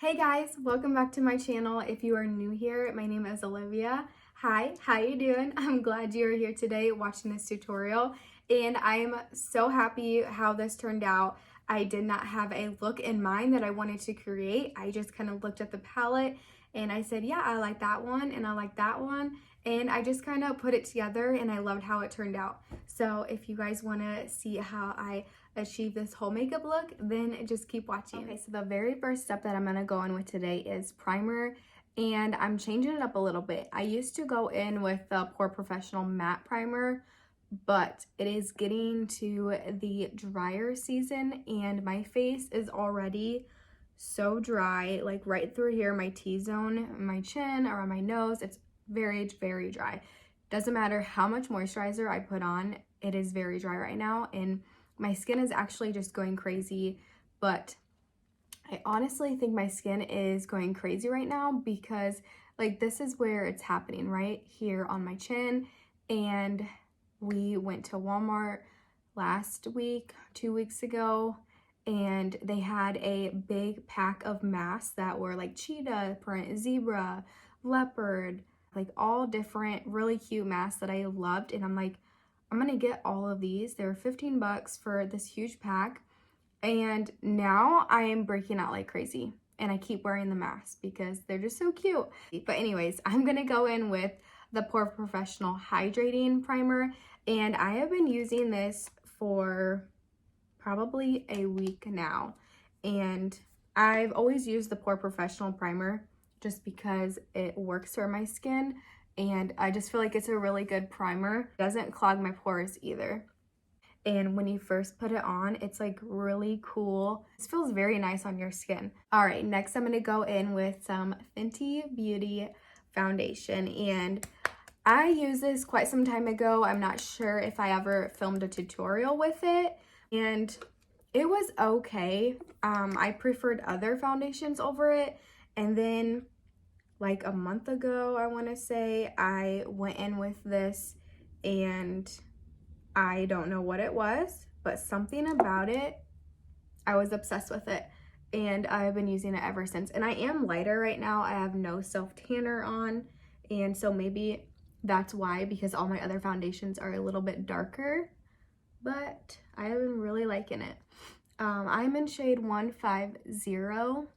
Hey guys, welcome back to my channel. If you are new here, my name is Olivia. Hi, how you doing? I'm glad you're here today watching this tutorial, and I am so happy how this turned out. I did not have a look in mind that I wanted to create. I just kind of looked at the palette and I said, yeah, I like that one and I like that one, and I just kind of put it together and I loved how it turned out. So if you guys want to see how I achieve this whole makeup look, then just keep watching. Okay, so the very first step that I'm going to go in with today is primer, and I'm changing it up a little bit. I used to go in with the Pore Professional matte primer, but it is getting to the drier season and my face is already so dry, like right through here, my T-zone, my chin, around my nose. It's very, very dry. Doesn't matter how much moisturizer I put on, it is very dry right now, and my skin is actually just going crazy. But I honestly think my skin is going crazy right now because like this is where it's happening, right here on my chin. And we went to Walmart last week, 2 weeks ago, and they had a big pack of masks that were like cheetah print, zebra, leopard, like all different really cute masks that I loved. And I'm like, I'm gonna get all of these. They were 15 bucks for this huge pack. And now I am breaking out like crazy. And I keep wearing the mask because they're just so cute. But anyways, I'm gonna go in with the Pore Professional Hydrating Primer. And I have been using this for probably a week now. And I've always used the Pore Professional Primer just because it works for my skin. And I just feel like it's a really good primer. It doesn't clog my pores either. And when you first put it on, it's like really cool. This feels very nice on your skin. All right, next I'm gonna go in with some Fenty Beauty foundation. And I used this quite some time ago. I'm not sure if I ever filmed a tutorial with it. And it was okay. I preferred other foundations over it. And then like a month ago, I want to say, I went in with this and I don't know what it was, but something about it, I was obsessed with it, and I've been using it ever since. And I am lighter right now. I have no self-tanner on, and so maybe that's why, because all my other foundations are a little bit darker, but I have been really liking it. I'm in shade 150,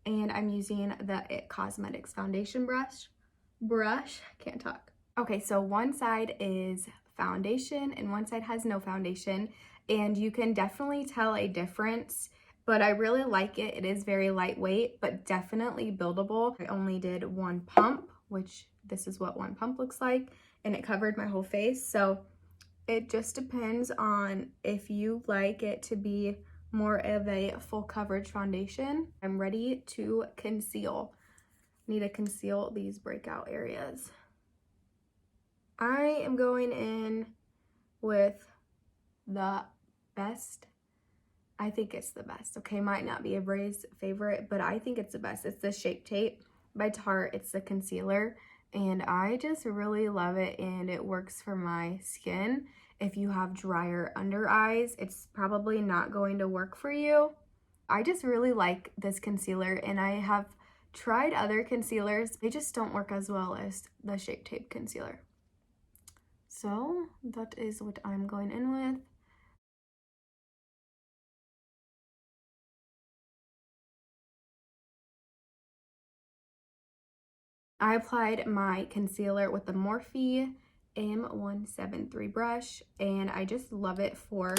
and I'm using the It Cosmetics foundation brush, can't talk. Okay, so one side is foundation and one side has no foundation, and you can definitely tell a difference, but I really like it. It is very lightweight, but definitely buildable. I only did one pump, which this is what one pump looks like, and it covered my whole face. So it just depends on if you like it to be more of a full coverage foundation. I'm ready to conceal. Need to conceal these breakout areas. I am going in with the best. I think it's the best. Okay, might not be everybody's favorite, but I think it's the best. It's the Shape Tape by Tarte. It's the concealer, and I just really love it, and it works for my skin. If you have drier under eyes, it's probably not going to work for you. I just really like this concealer, and I have tried other concealers. They just don't work as well as the Shape Tape concealer. So that is what I'm going in with. I applied my concealer with the Morphe M173 brush, and I just love it for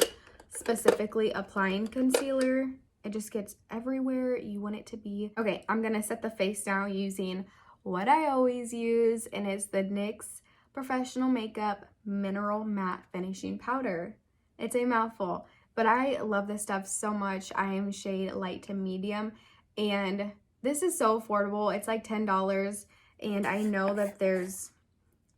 specifically applying concealer. It just gets everywhere you want it to be. Okay, I'm gonna set the face now using what I always use, and it's the NYX Professional Makeup Mineral Matte Finishing Powder. It's a mouthful, but I love this stuff so much. I am shade light to medium, and this is so affordable. It's like $10. And I know that there's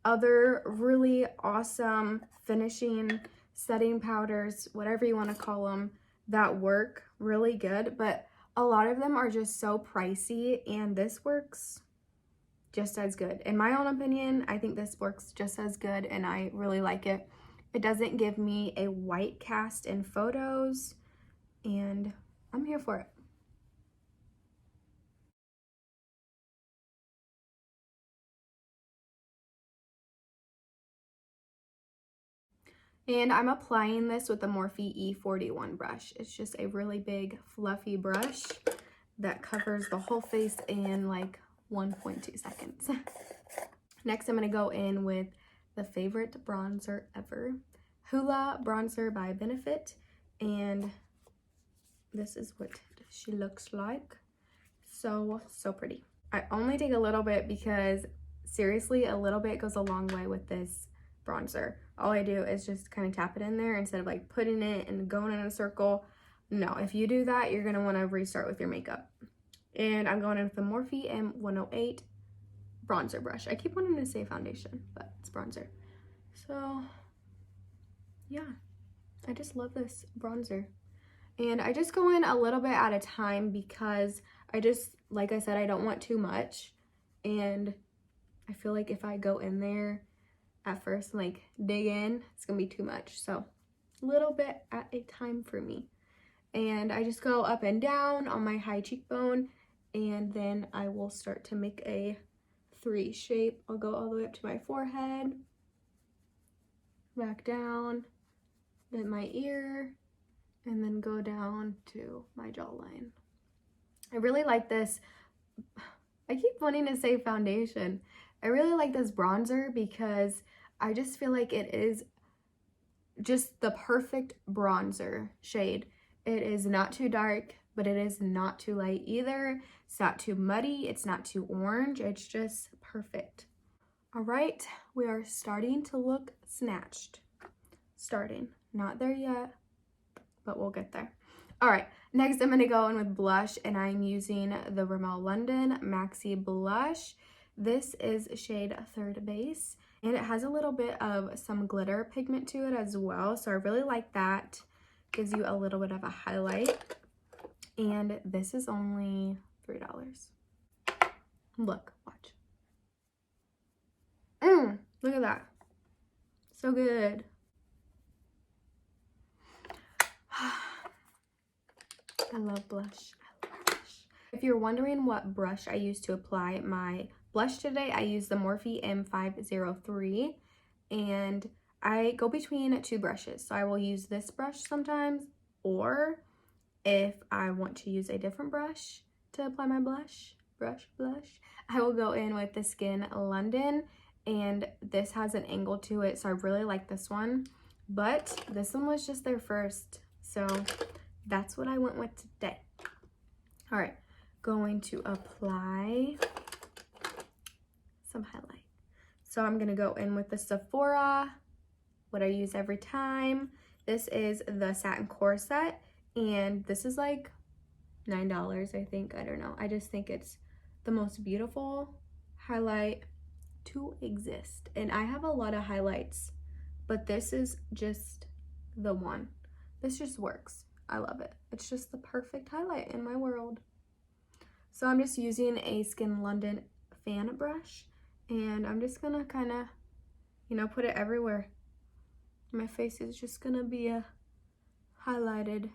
other really awesome finishing setting powders, whatever you want to call them, that work really good, but a lot of them are just so pricey, and this works just as good. In my own opinion, I think this works just as good, and I really like it. It doesn't give me a white cast in photos, and I'm here for it. And I'm applying this with the Morphe E41 brush. It's just a really big fluffy brush that covers the whole face in like 1.2 seconds. Next, I'm going to go in with the favorite bronzer ever, Hoola Bronzer by Benefit. And this is what she looks like. So pretty. I only take a little bit because seriously, a little bit goes a long way with this bronzer. All I do is just kind of tap it in there instead of like putting it and going in a circle. No, if you do that, you're going to want to restart with your makeup. And I'm going in with the Morphe M108 bronzer brush. I keep wanting to say foundation, but it's bronzer. So yeah, I just love this bronzer. And I just go in a little bit at a time because I just, like I said, I don't want too much. And I feel like if I go in there at first and like dig in, it's gonna be too much. So a little bit at a time for me. And I just go up and down on my high cheekbone, and then I will start to make a 3 shape. I'll go all the way up to my forehead, back down, then my ear, and then go down to my jawline. I really like this. I keep wanting to say foundation. I really like this bronzer because I just feel like it is just the perfect bronzer shade. It is not too dark, but it is not too light either. It's not too muddy. It's not too orange. It's just perfect. All right, we are starting to look snatched. Starting. Not there yet, but we'll get there. All right, next I'm gonna go in with blush, and I'm using the Rimmel London Maxi Blush. This is shade Third Base, and it has a little bit of some glitter pigment to it as well, so I really like that. Gives you a little bit of a highlight, and this is only $3. Look, watch. Look at that. So good. I love blush. I love blush. If you're wondering what brush I use to apply my blush today, I use the Morphe M503, and I go between 2 brushes. So I will use this brush sometimes, or if I want to use a different brush to apply my blush, I will go in with the Skinne London, and this has an angle to it, so I really like this one. But this one was just there first, so that's what I went with today. All right, going to apply some highlight. So I'm gonna go in with the Sephora, what I use every time. This is the Satin Corset, and this is like $9, I think. I don't know. I just think it's the most beautiful highlight to exist. And I have a lot of highlights, but this is just the one. This just works. I love it. It's just the perfect highlight in my world. So I'm just using a Skinne London fan brush, and I'm just gonna kind of, you know, put it everywhere. My face is just gonna be a highlighted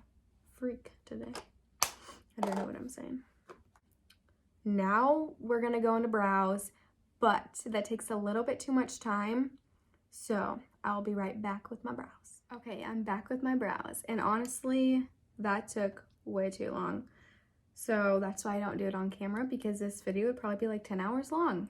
freak today. I don't know what I'm saying. Now we're gonna go into brows, but that takes a little bit too much time, so I'll be right back with my brows. Okay, I'm back with my brows, and honestly, that took way too long. So that's why I don't do it on camera, because this video would probably be like 10 hours long.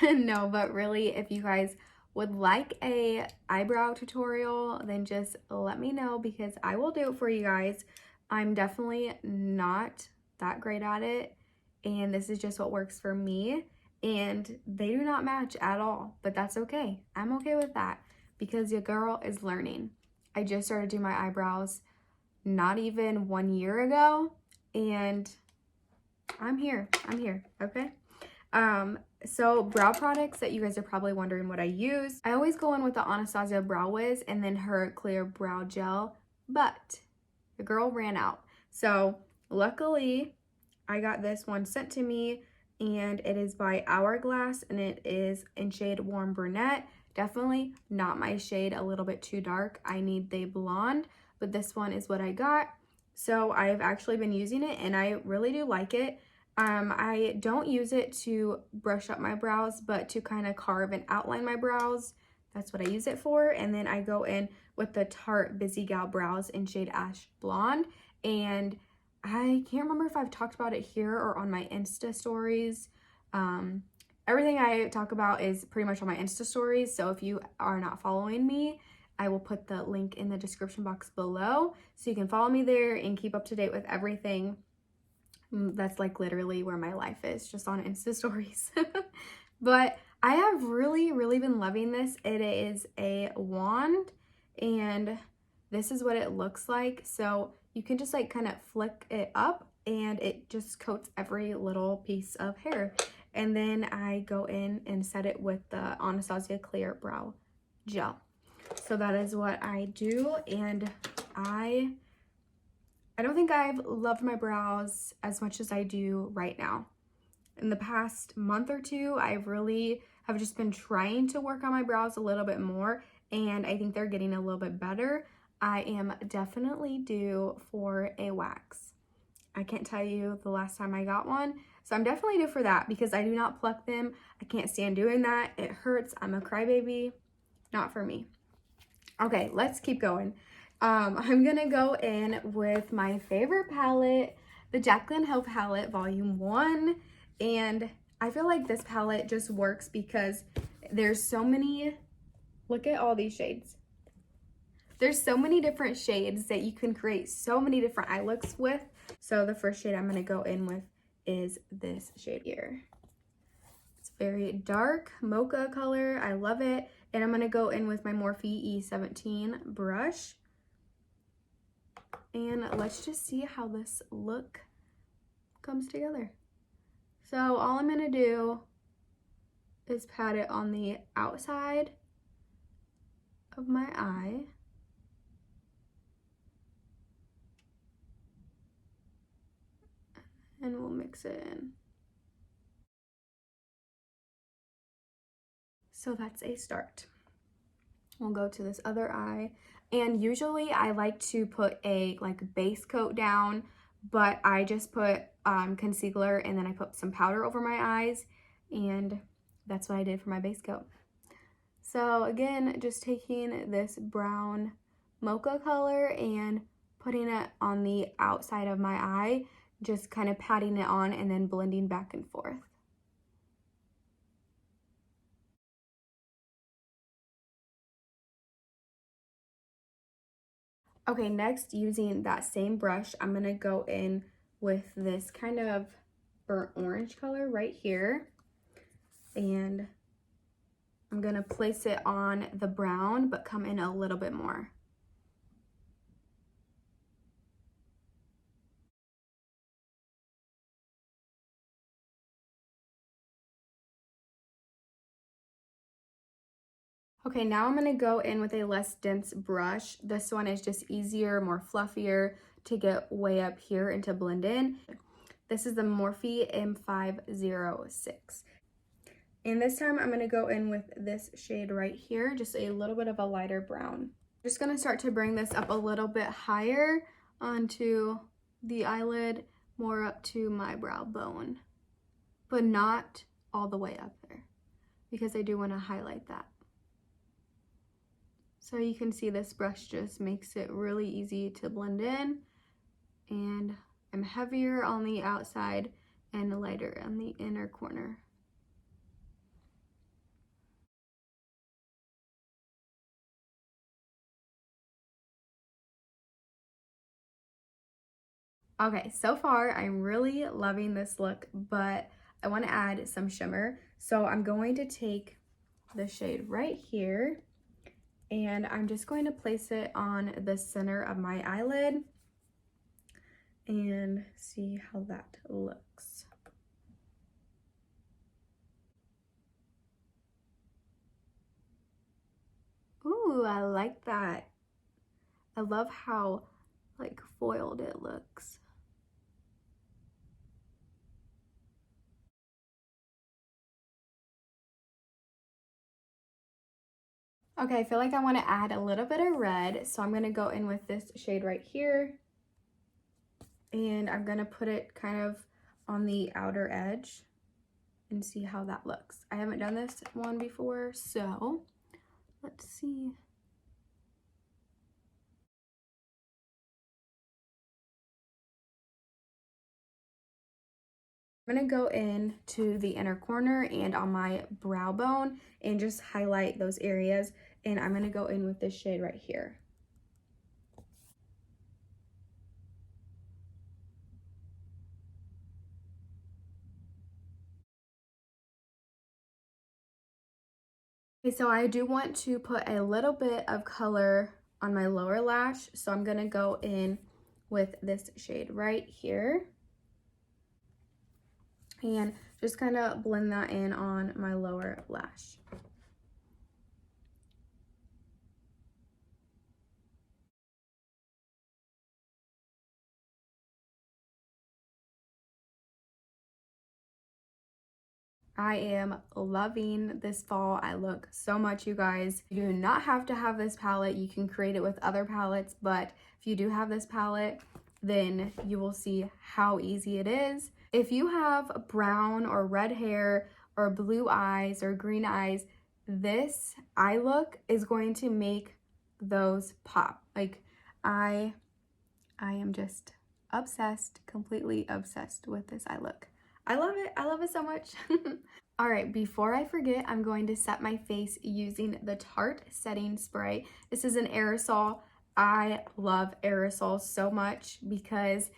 No, but really, if you guys would like a eyebrow tutorial, then just let me know, because I will do it for you guys. I'm definitely not that great at it, and this is just what works for me, and they do not match at all, but that's okay. I'm okay with that, because your girl is learning. I just started doing my eyebrows not even 1 year ago, and I'm here, okay? So brow products that you guys are probably wondering what I use. I always go in with the Anastasia Brow Wiz and then her clear brow gel, but the girl ran out. So luckily I got this one sent to me, and it is by Hourglass, and it is in shade Warm Brunette. Definitely not my shade, a little bit too dark. I need the blonde, but this one is what I got. So I've actually been using it, and I really do like it. I don't use it to brush up my brows, but to kind of carve and outline my brows. That's what I use it for. And then I go in with the Tarte Busy Gal Brows in shade Ash Blonde. And I can't remember if I've talked about it here or on my Insta stories. Everything I talk about is pretty much on my Insta stories. So if you are not following me, I will put the link in the description box below so you can follow me there and keep up to date with everything. That's like literally where my life is, just on Insta stories. But I have really been loving this. It is a wand and this is what it looks like. So you can just like kind of flick it up and it just coats every little piece of hair. And then I go in and set it with the Anastasia Clear Brow Gel. So that is what I do, and I don't think I've loved my brows as much as I do right now. In the past month or two, I really have just been trying to work on my brows a little bit more, and I think they're getting a little bit better. I am definitely due for a wax. I can't tell you the last time I got one, so I'm definitely due for that because I do not pluck them. I can't stand doing that. It hurts. I'm a crybaby. Not for me. Okay, let's keep going. I'm gonna go in with my favorite palette, the Jaclyn Hill palette volume 1, and I feel like this palette just works because there's so many, look at all these shades. There's so many different shades that you can create so many different eye looks with. So the first shade I'm gonna go in with is this shade here. It's very dark mocha color. I love it. And I'm gonna go in with my Morphe E17 brush. And let's just see how this look comes together. So all I'm gonna do is pat it on the outside of my eye. And we'll mix it in. So that's a start. We'll go to this other eye. And usually I like to put a like base coat down, but I just put concealer and then I put some powder over my eyes, and that's what I did for my base coat. So again, just taking this brown mocha color and putting it on the outside of my eye, just kind of patting it on and then blending back and forth. Okay, next, using that same brush, I'm gonna go in with this kind of burnt orange color right here. And I'm gonna place it on the brown, but come in a little bit more. Okay, now I'm gonna go in with a less dense brush. This one is just easier, more fluffier to get way up here and to blend in. This is the Morphe M506. And this time I'm gonna go in with this shade right here, just a little bit of a lighter brown. I'm just gonna start to bring this up a little bit higher onto the eyelid, more up to my brow bone, but not all the way up there because I do wanna highlight that. So you can see this brush just makes it really easy to blend in, and I'm heavier on the outside and lighter on the inner corner. Okay, so far I'm really loving this look, but I want to add some shimmer. So I'm going to take the shade right here and I'm just going to place it on the center of my eyelid and see how that looks. Ooh, I like that. I love how like foiled it looks. Okay, I feel like I want to add a little bit of red, so I'm going to go in with this shade right here. And I'm going to put it kind of on the outer edge and see how that looks. I haven't done this one before, so Let's see. I'm gonna go in to the inner corner and on my brow bone and just highlight those areas. And I'm gonna go in with this shade right here. Okay, so I do want to put a little bit of color on my lower lash. So I'm gonna go in with this shade right here. And just kind of blend that in on my lower lash. I am loving this fall eye look so much, you guys. You do not have to have this palette. You can create it with other palettes, but if you do have this palette, then you will see how easy it is. If you have brown or red hair or blue eyes or green eyes, this eye look is going to make those pop. Like I am just obsessed, completely obsessed with this eye look. I love it. I love it so much. All right, before I forget, I'm going to set my face using the Tarte setting spray. This is an aerosol. I love aerosols so much because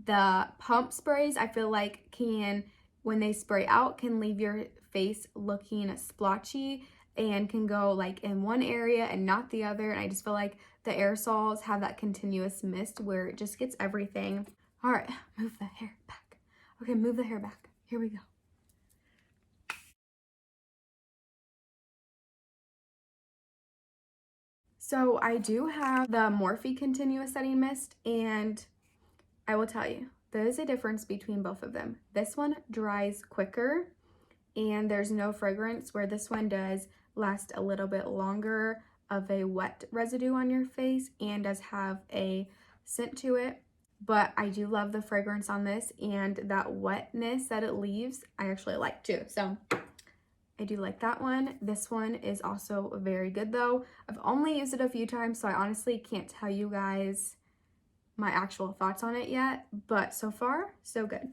the pump sprays, I feel like can, when they spray out, can leave your face looking splotchy and can go like in one area and not the other. And I just feel like the aerosols have that continuous mist where it just gets everything. All right, move the hair back. Okay, move the hair back. Here we go. So I do have the Morphe Continuous Setting Mist, and I will tell you, there is a difference between both of them. This one dries quicker, and there's no fragrance, where this one does last a little bit longer of a wet residue on your face and does have a scent to it. But I do love the fragrance on this, and that wetness that it leaves, I actually like too. So I do like that one. This one is also very good though. I've only used it a few times, so I honestly can't tell you guys my actual thoughts on it yet, but so far, so good.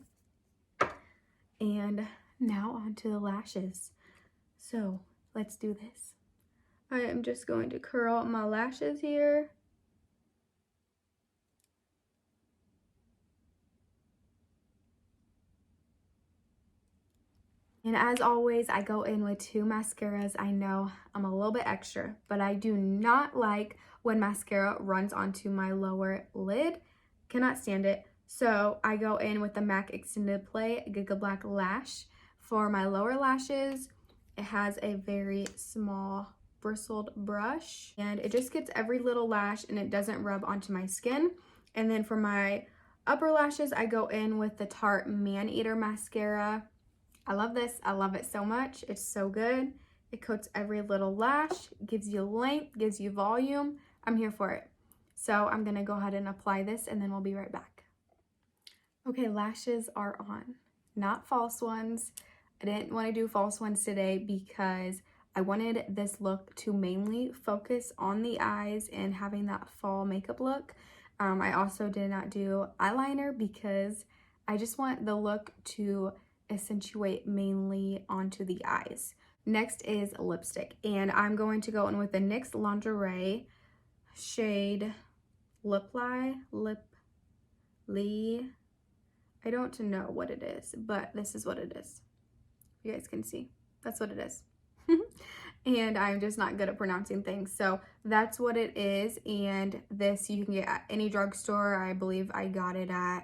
And now on to the lashes. So let's do this. I am just going to curl my lashes here. And as always, I go in with two mascaras. I know I'm a little bit extra, but I do not like when mascara runs onto my lower lid. Cannot stand it. So I go in with the MAC Extended Play Giga Black Lash for my lower lashes. It has a very small bristled brush, and it just gets every little lash and it doesn't rub onto my skin. And then for my upper lashes, I go in with the Tarte Man Eater Mascara. I love this. I love it so much. It's so good. It coats every little lash, gives you length, gives you volume. I'm here for it. So I'm going to go ahead and apply this and then we'll be right back. Okay, lashes are on. Not false ones. I didn't want to do false ones today because I wanted this look to mainly focus on the eyes and having that fall makeup look. I also did not do eyeliner because I just want the look to accentuate mainly onto the eyes. Next is lipstick, and I'm going to go in with the NYX Lingerie shade Liply. I don't know what it is, but this is what it is. You guys can see. That's what it is. And I'm just not good at pronouncing things. So that's what it is. And this you can get at any drugstore. I believe I got it at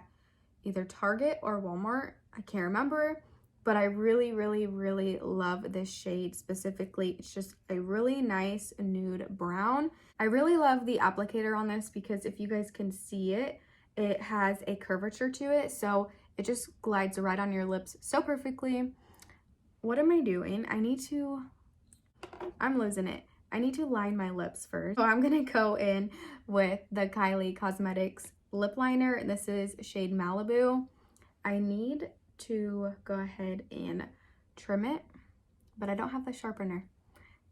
either Target or Walmart. I can't remember, but I really, really, really love this shade specifically. It's just a really nice nude brown. I really love the applicator on this because if you guys can see it, it has a curvature to it. So it just glides right on your lips so perfectly. What am I doing? I'm losing it. I need to line my lips first. So I'm gonna go in with the Kylie Cosmetics lip liner. This is shade Malibu. I need to go ahead and trim it, but I don't have the sharpener.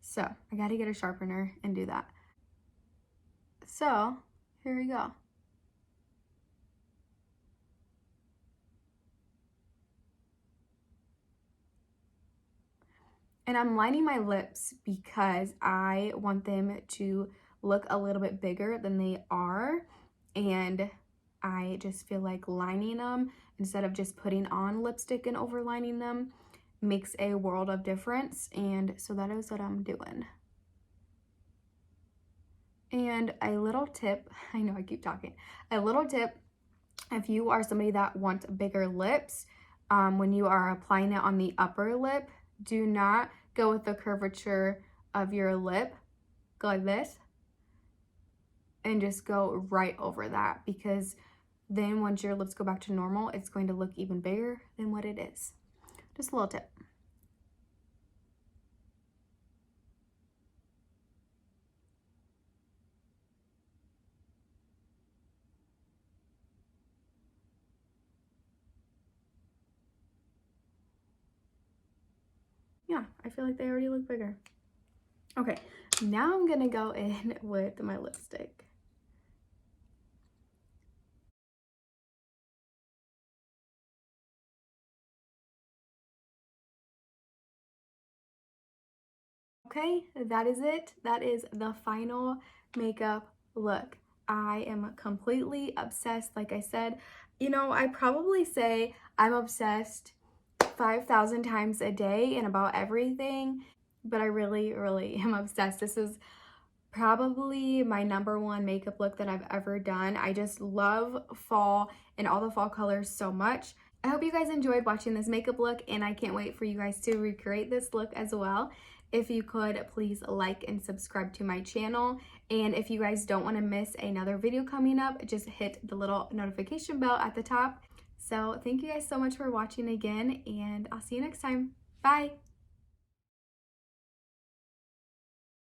So I gotta get a sharpener and do that. So here we go. And I'm lining my lips because I want them to look a little bit bigger than they are. And I just feel like lining them instead of just putting on lipstick and overlining them makes a world of difference. And so that is what I'm doing. And a little tip, I know I keep talking, a little tip, if you are somebody that wants bigger lips, when you are applying it on the upper lip, do not go with the curvature of your lip. Go like this and just go right over that, because then once your lips go back to normal, it's going to look even bigger than what it is. Just a little tip. Yeah, I feel like they already look bigger. Okay, now I'm gonna go in with my lipstick. Okay, that is it. That is the final makeup look. I am completely obsessed. Like I said, you know, I probably say I'm obsessed 5,000 times a day and about everything, but I really, really am obsessed. This is probably my #1 makeup look that I've ever done. I just love fall and all the fall colors so much. I hope you guys enjoyed watching this makeup look, and I can't wait for you guys to recreate this look as well. If you could, please like and subscribe to my channel. And if you guys don't want to miss another video coming up, just hit the little notification bell at the top. So thank you guys so much for watching again, and I'll see you next time. Bye!